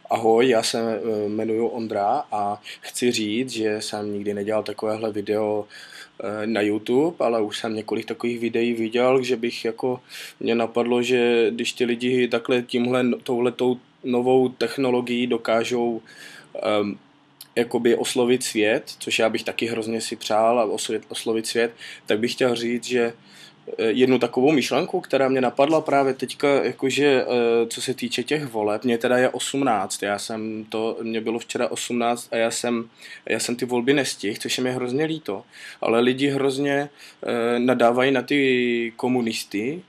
Ahoj, já se jmenuji Ondra a chci říct, že jsem nikdy nedělal takovéhle video na YouTube, ale už jsem několik takových videí viděl, že bych jako mě napadlo, že když ty lidi takhle touhletou novou technologií dokážou jakoby oslovit svět, což já bych taky hrozně si přál a oslovit svět, tak bych chtěl říct, že jednu takovou myšlenku, která mě napadla právě teďka, jakože co se týče těch voleb, mě teda je 18, mě bylo včera 18 a já jsem ty volby nestihl, což je mi hrozně líto, ale lidi hrozně nadávají na ty komunisty,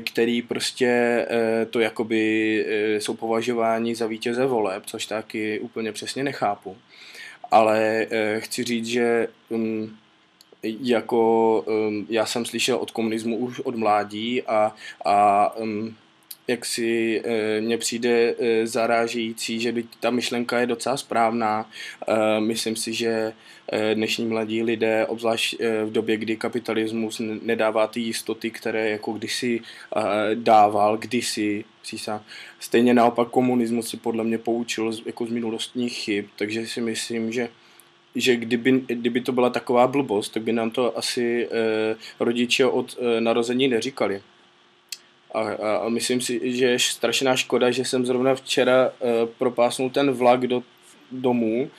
který prostě to jakoby jsou považováni za vítěze voleb, což taky úplně přesně nechápu. Ale chci říct, že já jsem slyšel od komunismu už od mládí a jak si mně přijde zarážející, že by ta myšlenka je docela správná. Myslím si, že dnešní mladí lidé, obzvlášť v době, kdy kapitalismus nedává ty jistoty, které jako kdysi dával, přísah. Stejně naopak komunismus si podle mě poučil jako z minulostních chyb, takže si myslím, že kdyby to byla taková blbost, tak by nám to asi rodiče od narození neříkali. A myslím si, že je strašná škoda, že jsem zrovna včera propásnul ten vlak domů,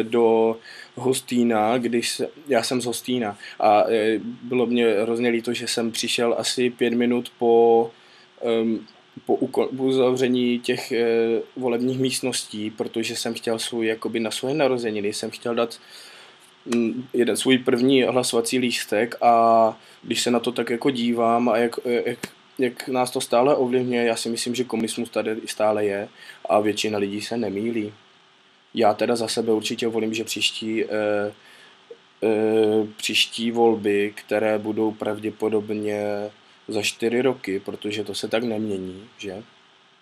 do Hostýna, já jsem z Hostýna a bylo mě hrozně líto, že jsem přišel asi 5 minut po uzavření těch volebních místností, protože jsem chtěl na svoje narozeniny jsem chtěl dát jeden svůj první hlasovací lístek a když se na to tak jako dívám a jak nás to stále ovlivňuje, já si myslím, že komunismus tady stále je a většina lidí se nemýlí. Já teda za sebe určitě volím, že příští volby, které budou pravděpodobně za 4 roky, protože to se tak nemění, že?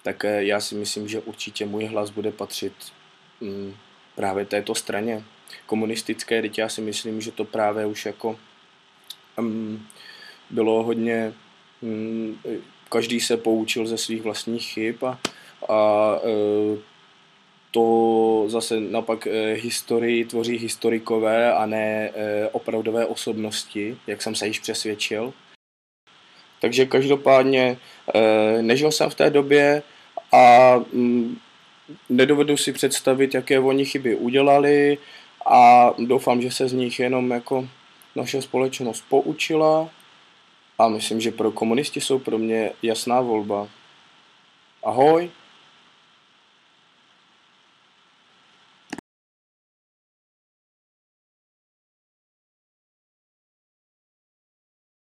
Tak já si myslím, že určitě můj hlas bude patřit právě této straně komunistické, teď já si myslím, že to právě už jako bylo hodně, každý se poučil ze svých vlastních chyb a to zase naopak historii tvoří historikové a ne opravdové osobnosti, jak jsem se již přesvědčil. Takže každopádně nežil jsem v té době a nedovedu si představit, jaké oni chyby udělali a doufám, že se z nich jenom jako naše společnost poučila a myslím, že pro komunisti jsou pro mě jasná volba. Ahoj!